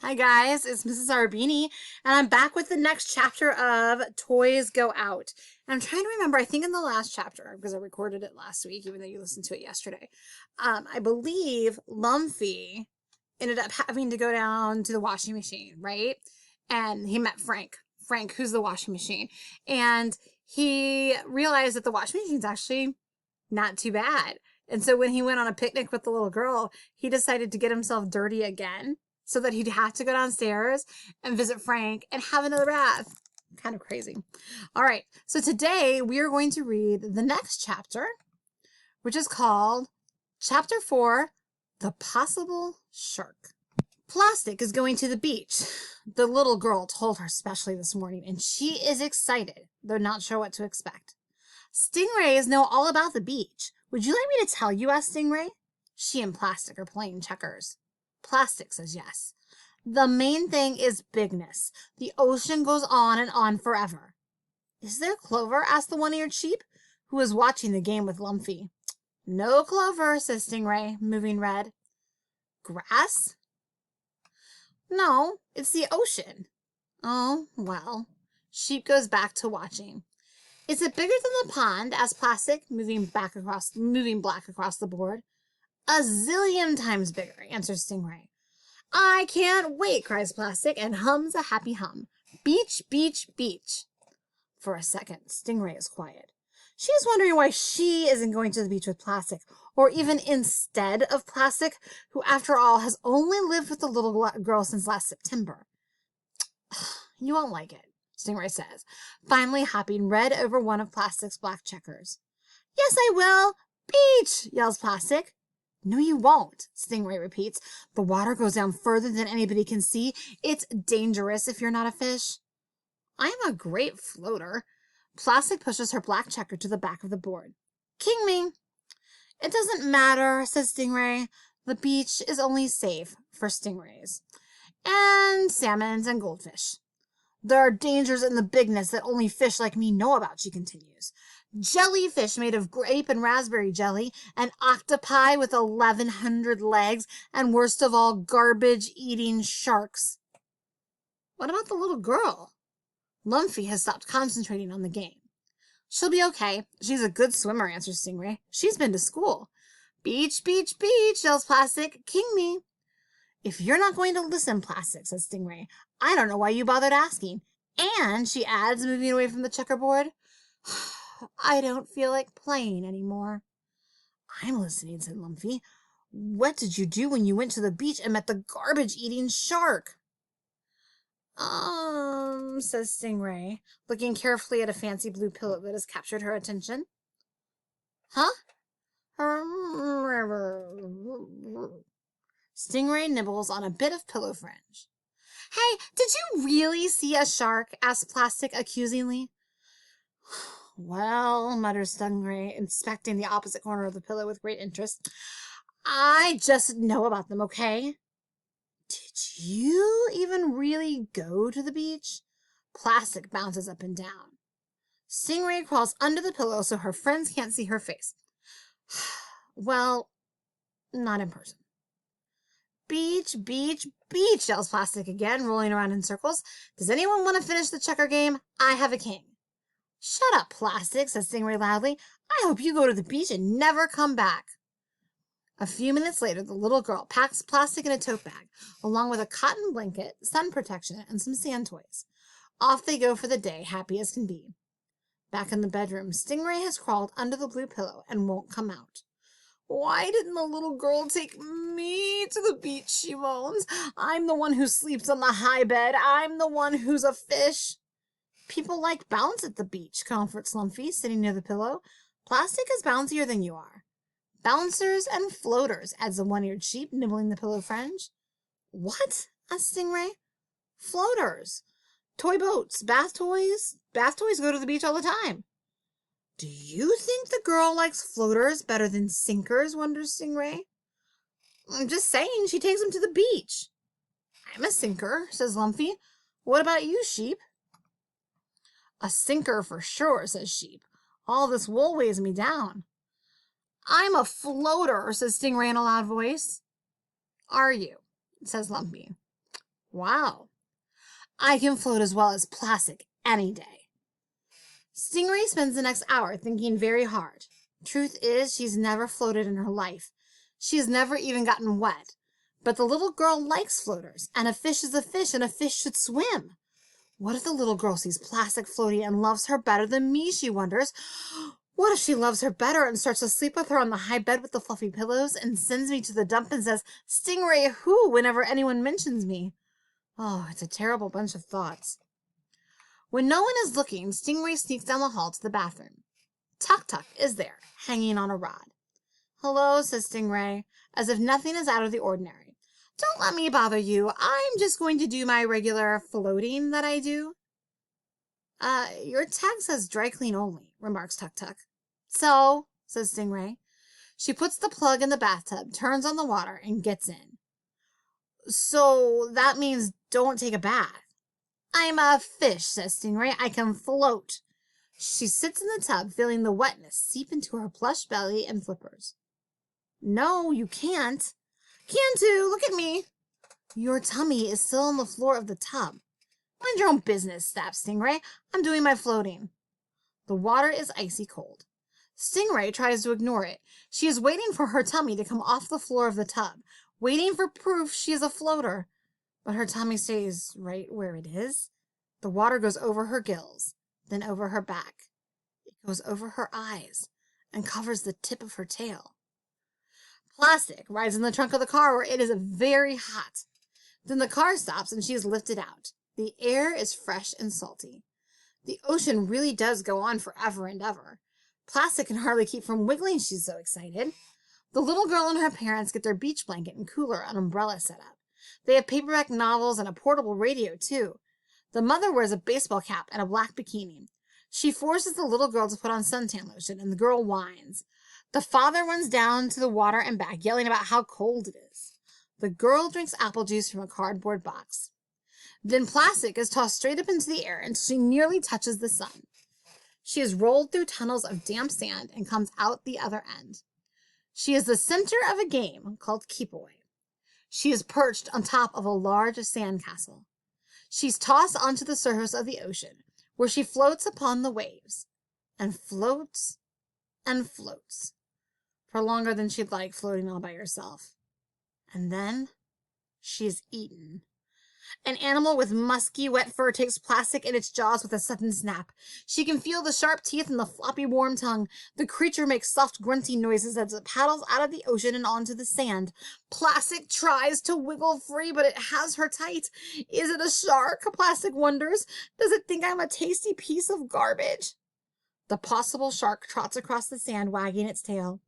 Hi guys, it's Mrs. Arbini, and I'm back with the next chapter of Toys Go Out. And I'm trying to remember, I think in the last chapter, because I recorded it last week, even though you listened to it yesterday, I believe Lumpy ended up having to go down to the washing machine, right? And he met Frank, who's the washing machine. And he realized that the washing machine's actually not too bad. And so when he went on a picnic with the little girl, he decided to get himself dirty again so that he'd have to go downstairs and visit Frank and have another bath. Kind of crazy. All right. So today we are going to read the next chapter, which is called Chapter 4, The Possible Shark. Plastic is going to the beach. The little girl told her specially this morning, and she is excited, though not sure what to expect. Stingrays know all about the beach. Would you like me to tell you? Asked Stingray. She and Plastic are playing checkers. Plastic says yes. The main thing is bigness. The ocean goes on and on forever. Is there clover? Asked the one-eared sheep, who was watching the game with Lumpy. No clover, says Stingray, moving red. Grass? No, it's the ocean. Oh, well. Sheep goes back to watching. Is it bigger than the pond? Asked Plastic, moving black across the board. A zillion times bigger, answers Stingray. I can't wait, cries Plastic, and hums a happy hum. Beach, beach, beach. For a second, Stingray is quiet. She is wondering why she isn't going to the beach with Plastic, or even instead of Plastic, who, after all, has only lived with the little girl since last September. You won't like it, Stingray says, finally hopping red over one of Plastic's black checkers. Yes, I will. Beach, yells Plastic. No, you won't, Stingray repeats. The water goes down further than anybody can see. It's dangerous if you're not a fish. I'm a great floater. Plastic pushes her black checker to the back of the board. King me. It doesn't matter, says Stingray. The beach is only safe for stingrays and salmons and goldfish. There are dangers in the bigness that only fish like me know about, she continues. Jellyfish made of grape and raspberry jelly, and octopi with 1,100 legs, and worst of all, garbage-eating sharks. What about the little girl? Lumpy has stopped concentrating on the game. She'll be okay. She's a good swimmer, answers Stingray. She's been to school. Beach, beach, beach, yells Plastic. King me. If you're not going to listen, Plastic, says Stingray, I don't know why you bothered asking. And, she adds, moving away from the checkerboard, I don't feel like playing anymore. I'm listening, said Lumpy. What did you do when you went to the beach and met the garbage-eating shark? Says Stingray, looking carefully at a fancy blue pillow that has captured her attention. Huh? Stingray nibbles on a bit of pillow fringe. Hey, did you really see a shark? Asked Plastic accusingly. Well, mutters Stingray, inspecting the opposite corner of the pillow with great interest. I just know about them, okay? Did you even really go to the beach? Plastic bounces up and down. Stingray crawls under the pillow so her friends can't see her face. Well, not in person. Beach, beach, beach, yells Plastic again, rolling around in circles. Does anyone want to finish the checker game? I have a king. Shut up, Plastic, says Stingray loudly. I hope you go to the beach and never come back. A few minutes later, the little girl packs Plastic in a tote bag, along with a cotton blanket, sun protection, and some sand toys. Off they go for the day, happy as can be. Back in the bedroom, Stingray has crawled under the blue pillow and won't come out. Why didn't the little girl take me to the beach, she moans. I'm the one who sleeps on the high bed. I'm the one who's a fish. People like bounce at the beach, comforts Lumpy, sitting near the pillow. Plastic is bouncier than you are. Bouncers and floaters, adds the one-eared sheep, nibbling the pillow fringe. What? Asked Stingray. Floaters. Toy boats. Bath toys. Bath toys go to the beach all the time. Do you think the girl likes floaters better than sinkers, wonders Stingray. I'm just saying, she takes them to the beach. I'm a sinker, says Lumpy. What about you, sheep? A sinker for sure, says Sheep. All this wool weighs me down. I'm a floater, says Stingray in a loud voice. Are you? Says Lumpy. Wow. I can float as well as Plastic any day. Stingray spends the next hour thinking very hard. Truth is, she's never floated in her life. She has never even gotten wet. But the little girl likes floaters, and a fish is a fish, and a fish should swim. What if the little girl sees Plastic floating and loves her better than me, she wonders. What if she loves her better and starts to sleep with her on the high bed with the fluffy pillows and sends me to the dump and says, Stingray, who, whenever anyone mentions me? Oh, it's a terrible bunch of thoughts. When no one is looking, Stingray sneaks down the hall to the bathroom. Tuk-Tuk is there, hanging on a rod. Hello, says Stingray, as if nothing is out of the ordinary. Don't let me bother you. I'm just going to do my regular floating that I do. Your tag says dry clean only, remarks Tuk-Tuk. So, says Stingray. She puts the plug in the bathtub, turns on the water, and gets in. So that means don't take a bath. I'm a fish, says Stingray. I can float. She sits in the tub, feeling the wetness seep into her plush belly and flippers. No, you can't. Can too. Look at me. Your tummy is still on the floor of the tub. Mind your own business, snaps Stingray. I'm doing my floating. The water is icy cold. Stingray tries to ignore it. She is waiting for her tummy to come off the floor of the tub, waiting for proof she is a floater. But her tummy stays right where it is. The water goes over her gills, then over her back. It goes over her eyes and covers the tip of her tail. Plastic rides in the trunk of the car where it is very hot. Then the car stops and she is lifted out. The air is fresh and salty. The ocean really does go on forever and ever. Plastic can hardly keep from wiggling, she's so excited. The little girl and her parents get their beach blanket and cooler and umbrella set up. They have paperback novels and a portable radio, too. The mother wears a baseball cap and a black bikini. She forces the little girl to put on suntan lotion, and the girl whines. The father runs down to the water and back, yelling about how cold it is. The girl drinks apple juice from a cardboard box. Then Plastic is tossed straight up into the air until she nearly touches the sun. She is rolled through tunnels of damp sand and comes out the other end. She is the center of a game called Keep Away. She is perched on top of a large sand castle. She's tossed onto the surface of the ocean, where she floats upon the waves, and floats, for longer than she'd like, floating all by herself. And then she is eaten. An animal with musky, wet fur takes Plastic in its jaws with a sudden snap. She can feel the sharp teeth and the floppy, warm tongue. The creature makes soft, grunting noises as it paddles out of the ocean and onto the sand. Plastic tries to wiggle free, but it has her tight. Is it a shark? Plastic wonders. Does it think I'm a tasty piece of garbage? The possible shark trots across the sand, wagging its tail.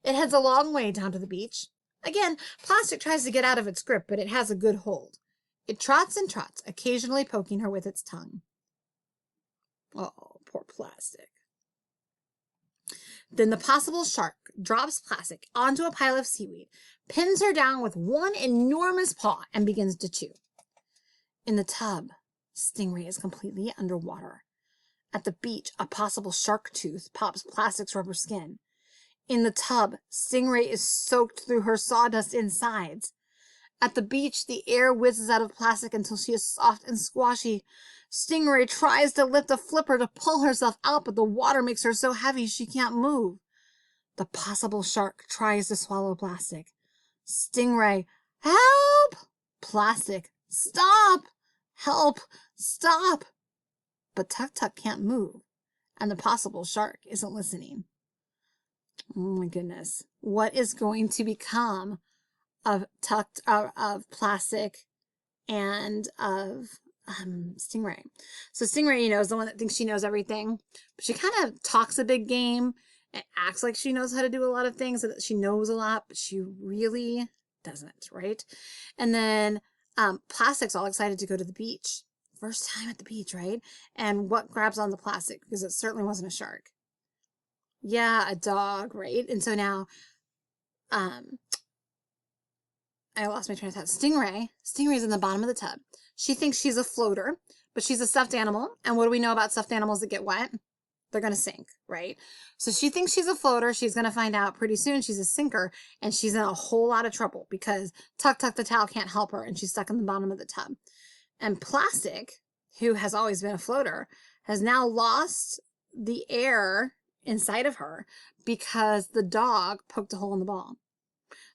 It heads a long way down to the beach. Again, Plastic tries to get out of its grip, but it has a good hold. It trots and trots, occasionally poking her with its tongue. Oh, poor Plastic. Then the possible shark drops Plastic onto a pile of seaweed, pins her down with one enormous paw, and begins to chew. In the tub, Stingray is completely underwater. At the beach, a possible shark tooth pops Plastic's rubber skin. In the tub, Stingray is soaked through her sawdust insides. At the beach, the air whizzes out of Plastic until she is soft and squashy. Stingray tries to lift a flipper to pull herself out, but the water makes her so heavy she can't move. The possible shark tries to swallow Plastic. Stingray, help! Plastic, stop! Help! Stop! But Tuk-Tuk can't move, and the possible shark isn't listening. Oh my goodness. What is going to become of Plastic and of Stingray? So Stingray, is the one that thinks she knows everything, but she kind of talks a big game and acts like she knows how to do a lot of things, so that she knows a lot, but she really doesn't, right? And then Plastic's all excited to go to the beach. First time at the beach, right? And what grabs on the Plastic? Because it certainly wasn't a shark. Yeah, a dog, right? And so now, I lost my train of thought. Stingray's in the bottom of the tub. She thinks she's a floater, but she's a stuffed animal. And what do we know about stuffed animals that get wet? they're going to sink, right? So she thinks she's a floater. She's going to find out pretty soon she's a sinker, and she's in a whole lot of trouble because Tuk Tuk the towel can't help her, and she's stuck in the bottom of the tub. And Plastic, who has always been a floater, has now lost the air inside of her because the dog poked a hole in the ball.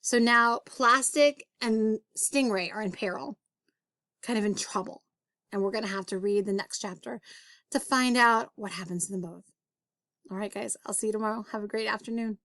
So now Plastic and Stingray are in peril, kind of in trouble. And we're going to have to read the next chapter to find out what happens to them both. All right, guys, I'll see you tomorrow. Have a great afternoon.